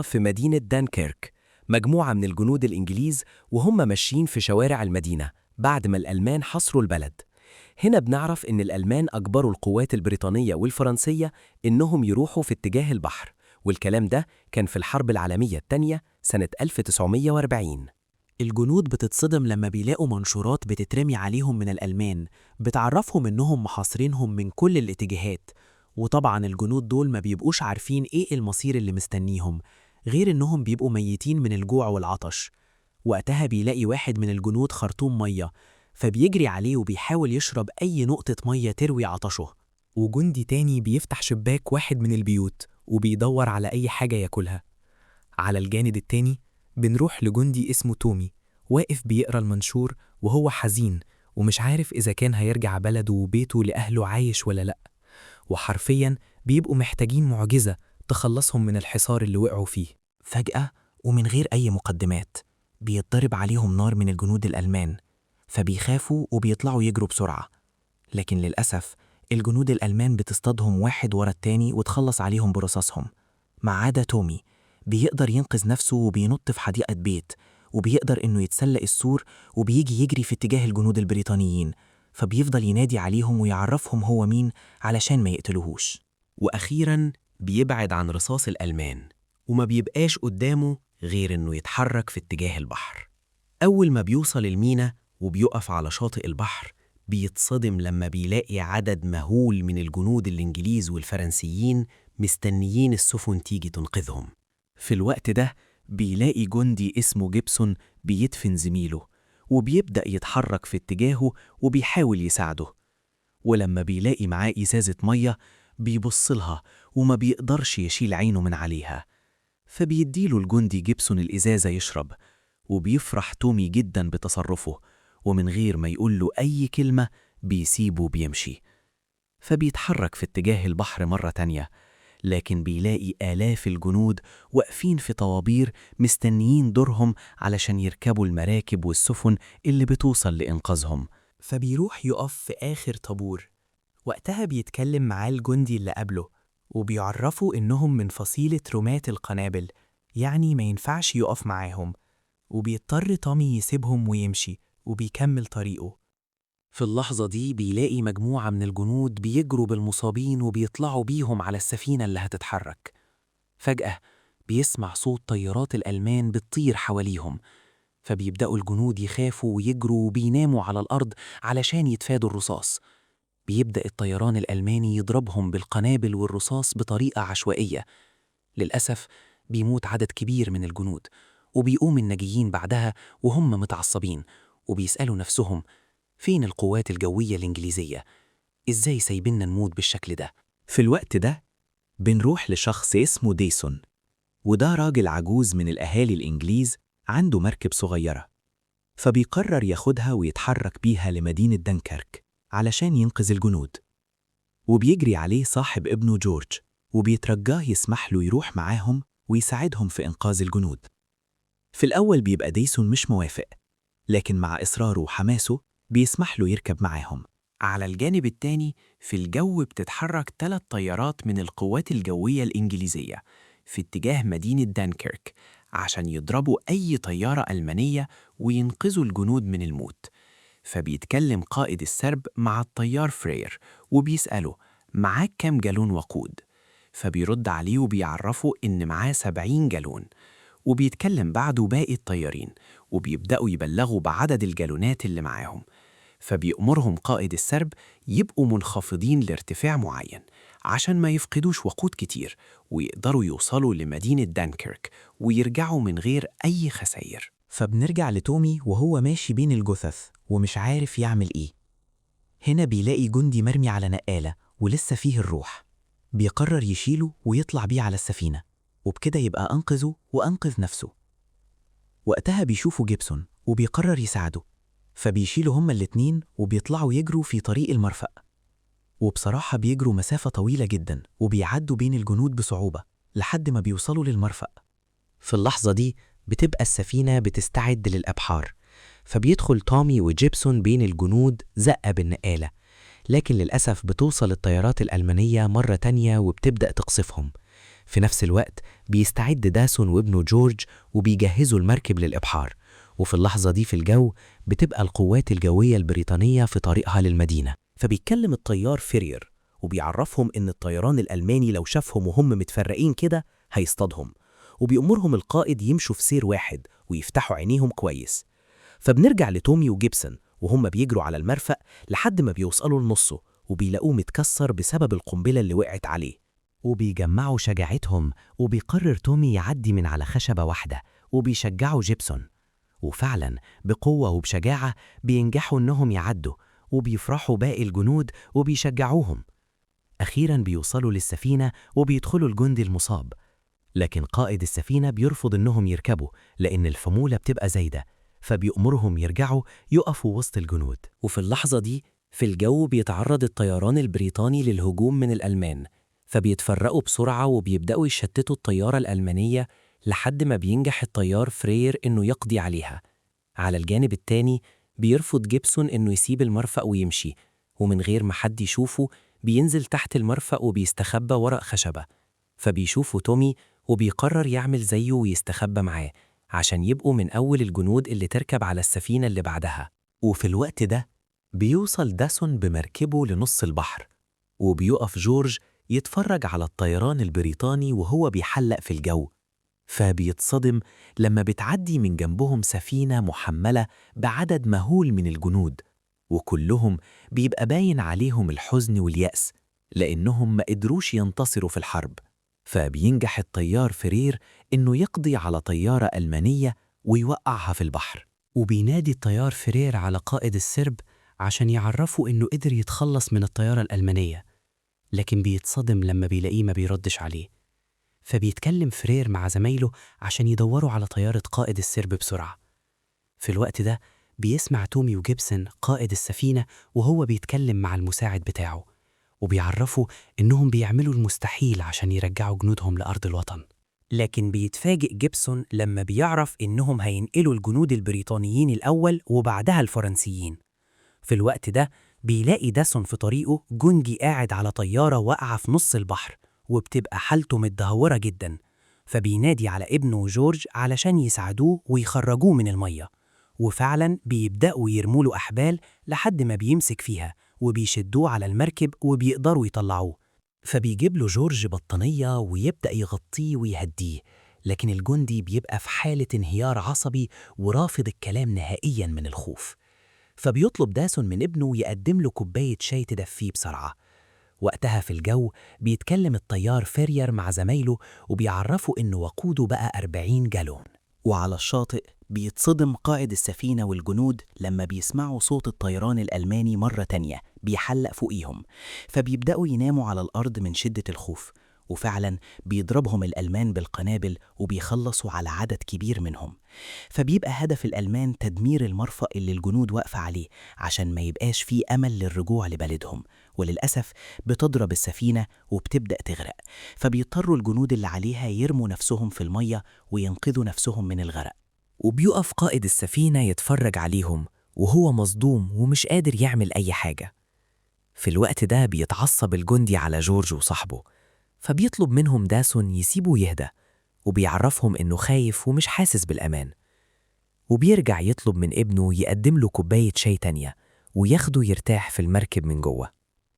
في مدينة دانكيرك مجموعة من الجنود الإنجليز وهم ماشيين في شوارع المدينة بعد ما الألمان حصروا البلد. هنا بنعرف إن الألمان أجبروا القوات البريطانية والفرنسية إنهم يروحوا في اتجاه البحر، والكلام ده كان في الحرب العالمية الثانية سنة 1940. الجنود بتتصدم لما بيلاقوا منشورات بتترمي عليهم من الألمان بتعرفهم إنهم محاصرينهم من كل الاتجاهات، وطبعا الجنود دول ما بيبقوش عارفين إيه المصير اللي مستنيهم غير إنهم بيبقوا ميتين من الجوع والعطش. وقتها بيلاقي واحد من الجنود خرطوم مية، فبيجري عليه وبيحاول يشرب أي نقطة مية تروي عطشه. وجندي تاني بيفتح شباك واحد من البيوت وبيدور على أي حاجة ياكلها. على الجانب التاني بنروح لجندي اسمه تومي، واقف بيقرأ المنشور وهو حزين ومش عارف إذا كان هيرجع بلده وبيته لأهله عايش ولا لأ، وحرفياً بيبقوا محتاجين معجزة تخلصهم من الحصار اللي وقعوا فيه. فجأة ومن غير أي مقدمات بيتضرب عليهم نار من الجنود الألمان، فبيخافوا وبيطلعوا يجروا بسرعة. لكن للأسف الجنود الألمان بتصطادهم واحد ورا التاني وتخلص عليهم برصاصهم، ما عدا تومي بيقدر ينقذ نفسه وبينط في حديقة بيت، وبيقدر إنه يتسلق السور وبيجي يجري في اتجاه الجنود البريطانيين، فبيفضل ينادي عليهم ويعرفهم هو مين علشان ما يقتلوهوش. وأخيراً بيبعد عن رصاص الألمان وما بيبقاش قدامه غير إنه يتحرك في اتجاه البحر. أول ما بيوصل المينا وبيقف على شاطئ البحر بيتصدم لما بيلاقي عدد مهول من الجنود الإنجليز والفرنسيين مستنيين السفن تيجي تنقذهم. في الوقت ده بيلاقي جندي اسمه جيبسون بيدفن زميله وبيبدأ يتحرك في اتجاهه وبيحاول يساعده، ولما بيلاقي معاه إزازة مية بيبصلها وما بيقدرش يشيل عينه من عليها، فبيديله الجندي جيبسون الإزازة يشرب، وبيفرح تومي جدا بتصرفه، ومن غير ما يقوله أي كلمة بيسيبه وبيمشي. فبيتحرك في اتجاه البحر مرة تانية، لكن بيلاقي آلاف الجنود واقفين في طوابير مستنيين دورهم علشان يركبوا المراكب والسفن اللي بتوصل لإنقاذهم. فبيروح يقف في آخر طابور. وقتها بيتكلم معاه الجندي اللي قبله وبيعرفوا إنهم من فصيلة رماة القنابل، يعني ما ينفعش يقف معاهم، وبيضطر تومي يسيبهم ويمشي وبيكمل طريقه. في اللحظة دي بيلاقي مجموعة من الجنود بيجروا بالمصابين وبيطلعوا بيهم على السفينة اللي هتتحرك. فجأة بيسمع صوت طيارات الألمان بتطير حواليهم، فبيبدأوا الجنود يخافوا ويجروا وبيناموا على الأرض علشان يتفادوا الرصاص. بيبدأ الطيران الألماني يضربهم بالقنابل والرصاص بطريقة عشوائية. للأسف بيموت عدد كبير من الجنود، وبيقوم الناجيين بعدها وهم متعصبين وبيسألوا نفسهم فين القوات الجوية الإنجليزية؟ إزاي سايبنا نموت بالشكل ده؟ في الوقت ده بنروح لشخص اسمه ديسون، وده راجل عجوز من الأهالي الإنجليز عنده مركب صغيرة، فبيقرر ياخدها ويتحرك بيها لمدينة دنكرك علشان ينقذ الجنود. وبيجري عليه صاحب ابنه جورج وبيترجاه يسمح له يروح معاهم ويساعدهم في إنقاذ الجنود. في الأول بيبقى ديسون مش موافق، لكن مع إصراره وحماسه بيسمح له يركب معاهم. على الجانب التاني في الجو بتتحرك 3 طيارات من القوات الجوية الإنجليزية في اتجاه مدينة دانكيرك عشان يضربوا أي طيارة ألمانية وينقذوا الجنود من الموت. فبيتكلم قائد السرب مع الطيار فرير وبيسأله معاك كام جالون وقود؟ فبيرد عليه وبيعرفه إن معاه 70 جالون. وبيتكلم بعده باقي الطيارين وبيبدأوا يبلغوا بعدد الجالونات اللي معاهم. فبيأمرهم قائد السرب يبقوا منخفضين لارتفاع معين عشان ما يفقدوش وقود كتير ويقدروا يوصلوا لمدينة دانكيرك ويرجعوا من غير أي خسائر. فبنرجع لتومي وهو ماشي بين الجثث ومش عارف يعمل إيه. هنا بيلاقي جندي مرمي على نقالة ولسه فيه الروح، بيقرر يشيله ويطلع بيه على السفينة، وبكده يبقى أنقذه وأنقذ نفسه. وقتها بيشوفوا جيبسون وبيقرر يساعده، فبيشيلوا هما الاتنين وبيطلعوا يجروا في طريق المرفأ. وبصراحة بيجروا مسافة طويلة جدا وبيعدوا بين الجنود بصعوبة لحد ما بيوصلوا للمرفأ. في اللحظة دي بتبقى السفينة بتستعد للأبحار، فبيدخل تومي وجيبسون بين الجنود زقة بالنقالة، لكن للأسف بتوصل الطيارات الألمانية مرة تانية وبتبدأ تقصفهم، في نفس الوقت بيستعد داسون وابنه جورج وبيجهزوا المركب للإبحار، وفي اللحظة دي في الجو بتبقى القوات الجوية البريطانية في طريقها للمدينة. فبيتكلم الطيار فيرير وبيعرفهم إن الطيران الألماني لو شافهم وهم متفرقين كده هيصطادهم، وبيأمرهم القائد يمشوا في سير واحد ويفتحوا عينيهم كويس. فبنرجع لتومي وجيبسون وهم بيجروا على المرفأ لحد ما بيوصلوا لنصه وبيلاقوه متكسر بسبب القنبلة اللي وقعت عليه. وبيجمعوا شجاعتهم وبيقرر تومي يعدي من على خشبة واحدة وبيشجعوا جيبسون، وفعلا بقوة وبشجاعة بينجحوا إنهم يعدوا وبيفرحوا باقي الجنود وبيشجعوهم. أخيرا بيوصلوا للسفينة وبيدخلوا الجندي المصاب، لكن قائد السفينة بيرفض إنهم يركبوا لأن الحمولة بتبقى زايدة، فبيأمرهم يرجعوا يقفوا وسط الجنود. وفي اللحظة دي في الجو بيتعرض الطيران البريطاني للهجوم من الألمان، فبيتفرقوا بسرعة وبيبدأوا يشتتوا الطيارة الألمانية لحد ما بينجح الطيار فرير إنه يقضي عليها. على الجانب التاني بيرفض جيبسون إنه يسيب المرفأ ويمشي، ومن غير ما حد يشوفه بينزل تحت المرفأ وبيستخبى وراء خشبة. فبيشوفوا تومي وبيقرر يعمل زيه ويستخبى معاه عشان يبقوا من أول الجنود اللي تركب على السفينة اللي بعدها. وفي الوقت ده بيوصل داسون بمركبه لنص البحر، وبيقف جورج يتفرج على الطيران البريطاني وهو بيحلق في الجو، فبيتصدم لما بتعدي من جنبهم سفينة محملة بعدد مهول من الجنود، وكلهم بيبقى باين عليهم الحزن واليأس لأنهم ما قدروش ينتصروا في الحرب. فبينجح الطيار فرير إنه يقضي على طيارة ألمانية ويوقعها في البحر، وبينادي الطيار فرير على قائد السرب عشان يعرفوا إنه قدر يتخلص من الطيارة الألمانية، لكن بيتصدم لما بيلاقيه ما بيردش عليه. فبيتكلم فرير مع زمايله عشان يدوروا على طيارة قائد السرب بسرعة. في الوقت ده بيسمع تومي وجيبسون قائد السفينة وهو بيتكلم مع المساعد بتاعه، وبيعرفوا إنهم بيعملوا المستحيل عشان يرجعوا جنودهم لأرض الوطن. لكن بيتفاجئ جيبسون لما بيعرف إنهم هينقلوا الجنود البريطانيين الأول وبعدها الفرنسيين. في الوقت ده بيلاقي داسون في طريقه جندي قاعد على طيارة واقعة في نص البحر وبتبقى حالته متدهورة جدا، فبينادي على ابنه جورج علشان يساعدوه ويخرجوه من المية، وفعلا بيبدأوا يرموله أحبال لحد ما بيمسك فيها وبيشدوه على المركب وبيقدروا يطلعوه. فبيجيب له جورج بطانية ويبدأ يغطيه ويهديه، لكن الجندي بيبقى في حالة انهيار عصبي ورافض الكلام نهائيا من الخوف. فبيطلب داسون من ابنه يقدم له كوباية شاي تدفيه بسرعة. وقتها في الجو بيتكلم الطيار فيرير مع زمايله وبيعرفوا إنه وقوده بقى 40 جالون. وعلى الشاطئ بيتصدم قائد السفينة والجنود لما بيسمعوا صوت الطيران الألماني مرة تانية بيحلق فوقيهم، فبيبدأوا يناموا على الأرض من شدة الخوف، وفعلا بيضربهم الألمان بالقنابل وبيخلصوا على عدد كبير منهم. فبيبقى هدف الألمان تدمير المرفأ اللي الجنود واقفة عليه عشان ما يبقاش فيه أمل للرجوع لبلدهم، وللأسف بتضرب السفينة وبتبدأ تغرق، فبيضطروا الجنود اللي عليها يرموا نفسهم في المية وينقذوا نفسهم من الغرق. وبيقف قائد السفينة يتفرج عليهم وهو مصدوم ومش قادر يعمل أي حاجة. في الوقت ده بيتعصب الجندي على جورج وصاحبه، فبيطلب منهم داسون يسيبه يهدى وبيعرفهم إنه خايف ومش حاسس بالأمان. وبيرجع يطلب من ابنه يقدم له كوباية شاي تانية وياخده يرتاح في المركب من جوه.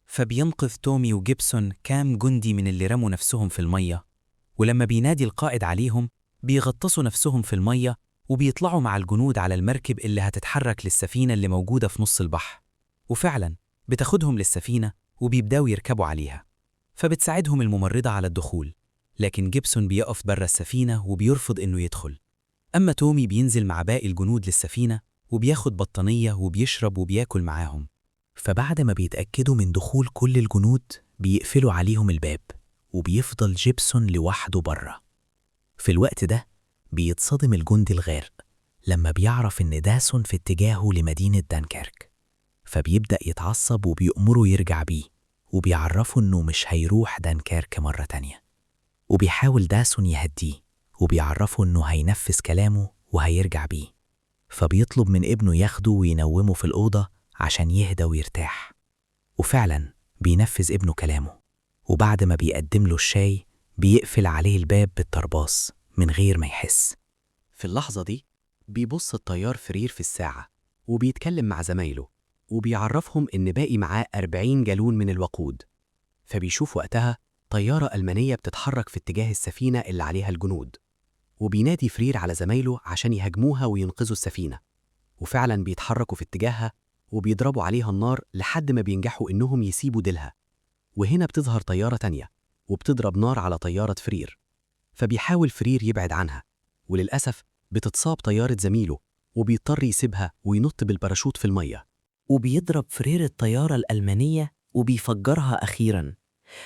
فبينقذ تومي وجيبسون كام جندي من اللي رموا نفسهم في المية، ولما بينادي القائد عليهم بيغطسوا نفسهم في المية وبيطلعوا مع الجنود على المركب اللي هتتحرك للسفينة اللي موجودة في نص البحر، وفعلا بتاخدهم للسفينة وبيبدأوا يركبوا عليها. فبتساعدهم الممرضة على الدخول، لكن جيبسون بيقف برا السفينة وبيرفض إنه يدخل. أما تومي بينزل مع باقي الجنود للسفينة وبياخد بطانية وبيشرب وبياكل معاهم. فبعد ما بيتأكدوا من دخول كل الجنود بيقفلوا عليهم الباب وبيفضل جيبسون لوحده برا. في الوقت ده بيتصدم الجندي الغارق لما بيعرف إن داسون في اتجاهه لمدينة دانكيرك، فبيبدأ يتعصب وبيأمره يرجع بيه وبيعرفه إنه مش هيروح دانكيرك مرة تانية. وبيحاول داسون يهديه وبيعرفه إنه هينفذ كلامه وهيرجع بيه، فبيطلب من ابنه ياخده وينومه في الأوضة عشان يهدى ويرتاح. وفعلا بينفذ ابنه كلامه، وبعد ما بيقدم له الشاي بيقفل عليه الباب بالطرباس من غير ما يحس. في اللحظة دي بيبص الطيار فرير في الساعة وبيتكلم مع زمايله وبيعرفهم إن باقي معاه 40 جالون من الوقود. فبيشوف وقتها طيارة ألمانية بتتحرك في اتجاه السفينة اللي عليها الجنود، وبينادي فرير على زمايله عشان يهاجموها وينقذوا السفينة. وفعلا بيتحركوا في اتجاهها وبيضربوا عليها النار لحد ما بينجحوا إنهم يسيبوا ديلها. وهنا بتظهر طيارة تانية وبتضرب نار على طيارة فرير، فبيحاول فرير يبعد عنها، وللأسف بتتصاب طيارة زميله وبيضطر يسيبها وينط بالباراشوت في المية. وبيضرب فرير الطيارة الألمانية وبيفجرها أخيراً،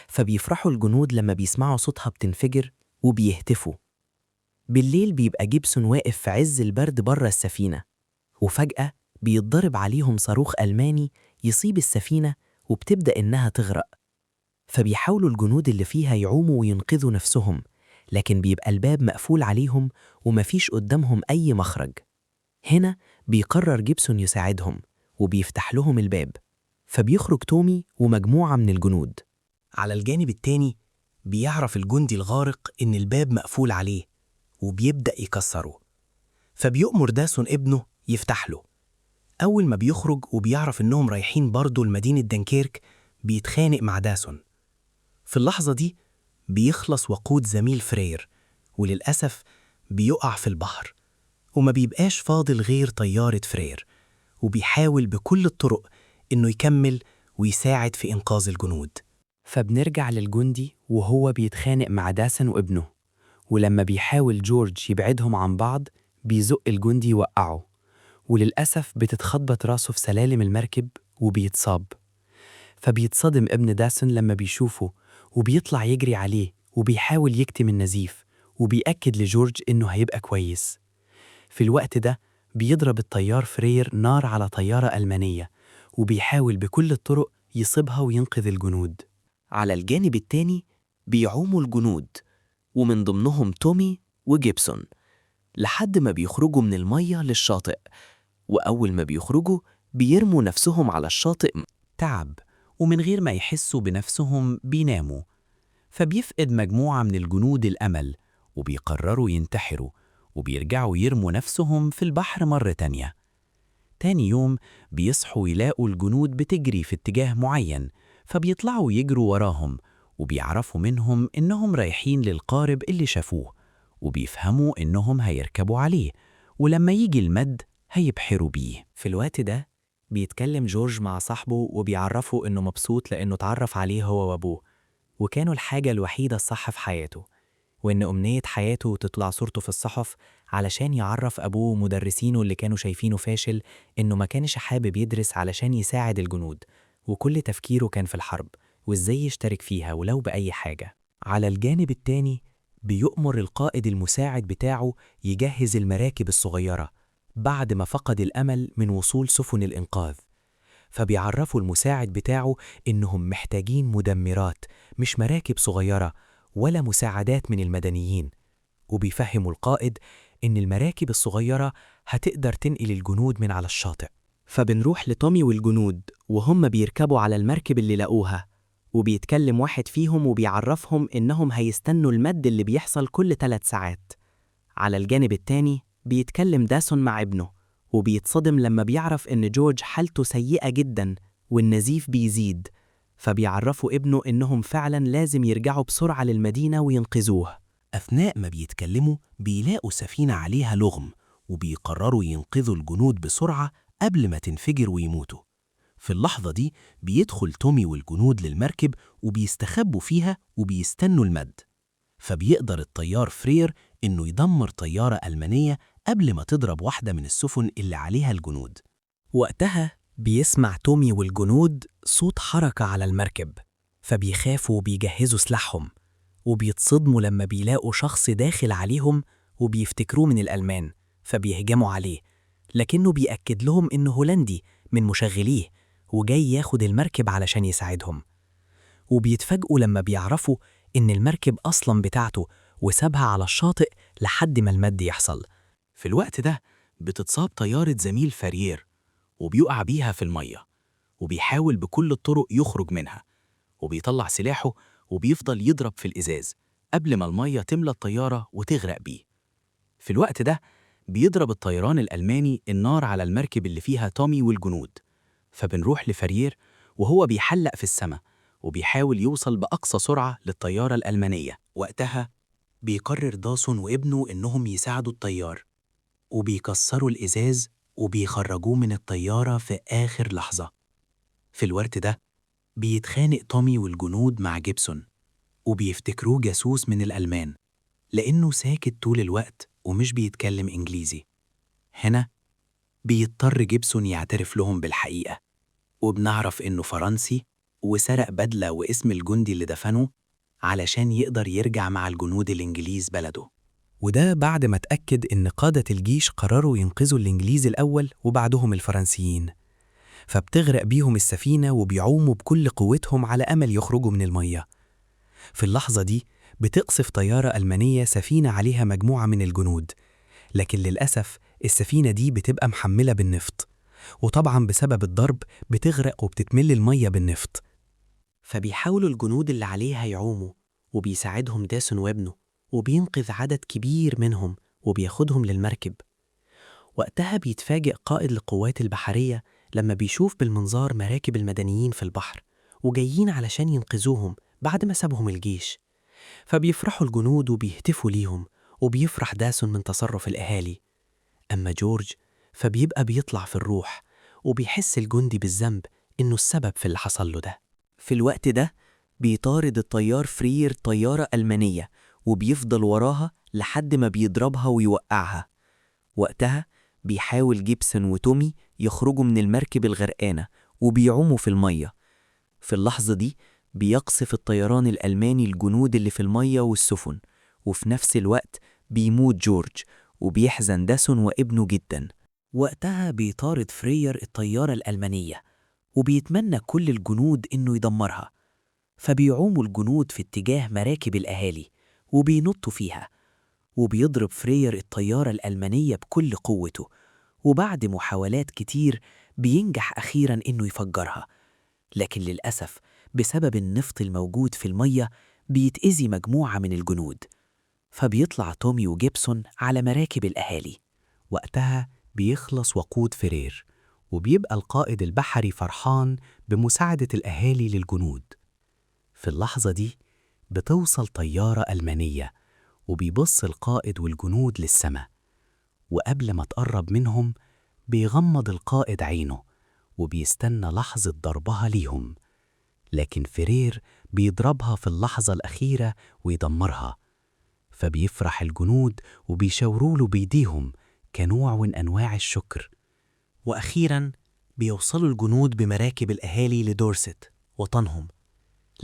فبيفرحوا الجنود لما بيسمعوا صوتها بتنفجر وبيهتفوا. بالليل بيبقى جيبسون واقف في عز البرد بره السفينة، وفجأة بيتضرب عليهم صاروخ ألماني يصيب السفينة وبتبدأ إنها تغرق. فبيحاولوا الجنود اللي فيها يعوموا وينقذوا نفسهم، لكن بيبقى الباب مقفول عليهم ومفيش قدامهم أي مخرج. هنا بيقرر جيبسون يساعدهم وبيفتح لهم الباب، فبيخرج تومي ومجموعة من الجنود. على الجانب التاني بيعرف الجندي الغارق إن الباب مقفول عليه وبيبدأ يكسره، فبيؤمر داسون ابنه يفتح له. أول ما بيخرج وبيعرف إنهم رايحين برضه لمدينة دنكيرك بيتخانق مع داسون. في اللحظة دي بيخلص وقود زميل فرير، وللأسف بيقع في البحر، وما بيبقاش فاضل غير طيارة فرير، وبيحاول بكل الطرق إنه يكمل ويساعد في إنقاذ الجنود. فبنرجع للجندي وهو بيتخانق مع داسون وابنه، ولما بيحاول جورج يبعدهم عن بعض بيزق الجندي يوقعه، وللأسف بتتخبط راسه في سلالم المركب وبيتصاب. فبيتصدم ابن داسون لما بيشوفه وبيطلع يجري عليه وبيحاول يكتم النزيف وبيأكد لجورج إنه هيبقى كويس. في الوقت ده بيضرب الطيار فرير نار على طيارة ألمانية وبيحاول بكل الطرق يصيبها وينقذ الجنود. على الجانب التاني بيعوموا الجنود ومن ضمنهم تومي وجيبسون لحد ما بيخرجوا من المية للشاطئ. وأول ما بيخرجوا بيرموا نفسهم على الشاطئ تعب، ومن غير ما يحسوا بنفسهم بيناموا. فبيفقد مجموعة من الجنود الأمل وبيقرروا ينتحروا، وبيرجعوا يرموا نفسهم في البحر مرة تانية. تاني يوم بيصحوا يلاقوا الجنود بتجري في اتجاه معين، فبيطلعوا يجروا وراهم وبيعرفوا منهم إنهم رايحين للقارب اللي شافوه، وبيفهموا إنهم هيركبوا عليه، ولما يجي المد هيبحروا بيه. في الوقت ده بيتكلم جورج مع صاحبه وبيعرفه إنه مبسوط لأنه اتعرف عليه هو وأبوه، وكانوا الحاجة الوحيدة الصح في حياته، وإن أمنية حياته تطلع صورته في الصحف علشان يعرف أبوه ومدرسينه اللي كانوا شايفينه فاشل إنه ما كانش حابب يدرس علشان يساعد الجنود، وكل تفكيره كان في الحرب وإزاي يشترك فيها ولو بأي حاجة. على الجانب التاني بيؤمر القائد المساعد بتاعه يجهز المراكب الصغيرة بعد ما فقد الأمل من وصول سفن الإنقاذ. فبيعرفوا المساعد بتاعه إنهم محتاجين مدمرات، مش مراكب صغيرة ولا مساعدات من المدنيين، وبيفهموا القائد إن المراكب الصغيرة هتقدر تنقل الجنود من على الشاطئ. فبنروح لتومي والجنود وهم بيركبوا على المركب اللي لقوها، وبيتكلم واحد فيهم وبيعرفهم إنهم هيستنوا المد اللي بيحصل كل 3 ساعات. على الجانب التاني بيتكلم داسون مع ابنه وبيتصدم لما بيعرف إن جورج حالته سيئة جدا والنزيف بيزيد، فبيعرفوا ابنه إنهم فعلا لازم يرجعوا بسرعة للمدينة وينقذوه. أثناء ما بيتكلموا بيلاقوا سفينة عليها لغم، وبيقرروا ينقذوا الجنود بسرعة قبل ما تنفجر ويموتوا. في اللحظة دي بيدخل تومي والجنود للمركب وبيستخبوا فيها وبيستنوا المد، فبيقدر الطيار فرير إنه يدمر طيارة ألمانية قبل ما تضرب واحدة من السفن اللي عليها الجنود. وقتها بيسمع تومي والجنود صوت حركة على المركب، فبيخافوا وبيجهزوا سلاحهم، وبيتصدموا لما بيلاقوا شخص داخل عليهم وبيفتكروه من الألمان، فبيهجموا عليه، لكنه بيأكد لهم إنه هولندي من مشغليه وجاي ياخد المركب علشان يساعدهم. وبيتفاجئوا لما بيعرفوا إن المركب أصلاً بتاعته وسابها على الشاطئ لحد ما المد يحصل. في الوقت ده بتتصاب طيارة زميل فرير وبيقع بيها في المية، وبيحاول بكل الطرق يخرج منها، وبيطلع سلاحه وبيفضل يضرب في الإزاز قبل ما المية تملى الطيارة وتغرق بيه. في الوقت ده بيضرب الطيران الألماني النار على المركب اللي فيها تومي والجنود، فبنروح لفرير وهو بيحلق في السماء وبيحاول يوصل بأقصى سرعة للطيارة الألمانية. وقتها بيقرر داسون وابنه إنهم يساعدوا الطيار، وبيكسروا الإزاز وبيخرجوه من الطيارة في آخر لحظة. في الوقت ده بيتخانق تومي والجنود مع جيبسون، وبيفتكروه جاسوس من الألمان لأنه ساكت طول الوقت ومش بيتكلم إنجليزي. هنا بيضطر جيبسون يعترف لهم بالحقيقة، وبنعرف إنه فرنسي وسرق بدلة واسم الجندي اللي دفنه علشان يقدر يرجع مع الجنود الإنجليز بلده. وده بعد ما اتأكد إن قادة الجيش قرروا ينقذوا الإنجليز الأول وبعدهم الفرنسيين، فبتغرق بيهم السفينة وبيعوموا بكل قوتهم على أمل يخرجوا من المية. في اللحظة دي بتقصف طيارة ألمانية سفينة عليها مجموعة من الجنود، لكن للأسف السفينة دي بتبقى محملة بالنفط، وطبعا بسبب الضرب بتغرق وبتتمل المية بالنفط. فبيحاولوا الجنود اللي عليها يعوموا، وبيساعدهم داسون وابنه، وبينقذ عدد كبير منهم وبياخدهم للمركب. وقتها بيتفاجئ قائد القوات البحرية لما بيشوف بالمنظار مراكب المدنيين في البحر وجايين علشان ينقذوهم بعد ما سابهم الجيش. فبيفرحوا الجنود وبيهتفوا ليهم، وبيفرح داسون من تصرف الأهالي. أما جورج فبيبقى بيطلع في الروح، وبيحس الجندي بالذنب إنه السبب في اللي حصل له ده. في الوقت ده بيطارد الطيار فرير طيارة ألمانية وبيفضل وراها لحد ما بيضربها ويوقعها. وقتها بيحاول جيبسون وتومي يخرجوا من المركب الغرقانة وبيعوموا في المية. في اللحظة دي بيقصف الطيران الألماني الجنود اللي في المية والسفن، وفي نفس الوقت بيموت جورج، وبيحزن داسون وابنه جدا. وقتها بيطارد فرير الطيارة الألمانية وبيتمنى كل الجنود إنه يدمرها، فبيعوموا الجنود في اتجاه مراكب الأهالي وبينطوا فيها، وبيضرب فرير الطيارة الألمانية بكل قوته، وبعد محاولات كتير بينجح أخيراً إنه يفجرها. لكن للأسف بسبب النفط الموجود في المية بيتأذي مجموعة من الجنود، فبيطلع تومي وجيبسون على مراكب الأهالي. وقتها بيخلص وقود فرير، وبيبقى القائد البحري فرحان بمساعدة الأهالي للجنود. في اللحظة دي بتوصل طيارة ألمانية، وبيبص القائد والجنود للسماء، وقبل ما تقرب منهم بيغمض القائد عينه وبيستنى لحظة ضربها ليهم، لكن فرير بيضربها في اللحظة الأخيرة ويدمرها. فبيفرح الجنود وبيشاوروا له بيديهم كنوع من أنواع الشكر. وأخيراً بيوصلوا الجنود بمراكب الأهالي لدورست وطنهم،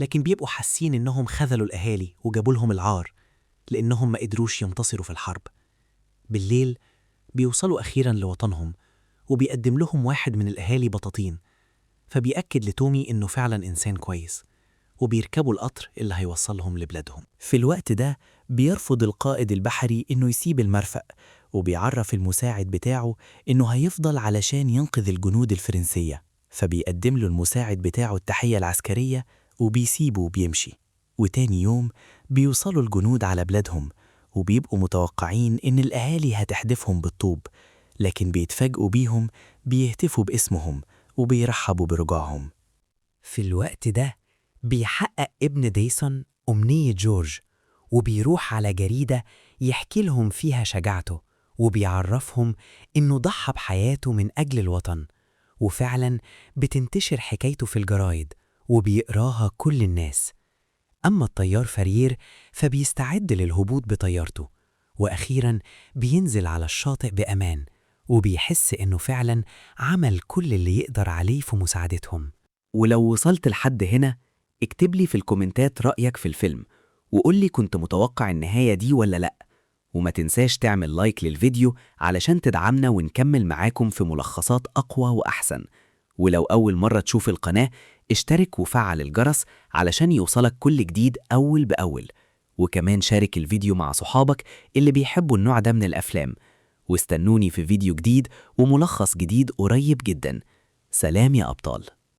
لكن بيبقوا حاسين إنهم خذلوا الأهالي وجابوا لهم العار لأنهم ما قدروش ينتصروا في الحرب. بالليل بيوصلوا أخيراً لوطنهم، وبيقدم لهم واحد من الأهالي بطاطين، فبيأكد لتومي إنه فعلاً إنسان كويس، وبيركبوا القطر اللي هيوصلهم لبلادهم. في الوقت ده بيرفض القائد البحري إنه يسيب المرفأ، وبيعرف المساعد بتاعه إنه هيفضل علشان ينقذ الجنود الفرنسية، فبيقدم له المساعد بتاعه التحية العسكرية وبيسيبه وبيمشي. وتاني يوم بيوصلوا الجنود على بلادهم، وبيبقوا متوقعين إن الأهالي هتحدفهم بالطوب، لكن بيتفاجئوا بيهم بيهتفوا باسمهم وبيرحبوا برجوعهم. في الوقت ده بيحقق ابن ديسون أمنية جورج، وبيروح على جريدة يحكي لهم فيها شجاعته، وبيعرفهم إنه ضحى بحياته من أجل الوطن. وفعلاً بتنتشر حكايته في الجرايد وبيقراها كل الناس. أما الطيار فرير فبيستعد للهبوط بطيارته، وأخيراً بينزل على الشاطئ بأمان، وبيحس إنه فعلاً عمل كل اللي يقدر عليه في مساعدتهم. ولو وصلت لحد هنا اكتب لي في الكومنتات رأيك في الفيلم، وقول لي كنت متوقع النهاية دي ولا لأ. وما تنساش تعمل لايك للفيديو علشان تدعمنا ونكمل معاكم في ملخصات أقوى وأحسن. ولو أول مرة تشوف القناة اشترك وفعل الجرس علشان يوصلك كل جديد أول بأول. وكمان شارك الفيديو مع صحابك اللي بيحبوا النوع ده من الأفلام. واستنوني في فيديو جديد وملخص جديد قريب جدا. سلام يا أبطال.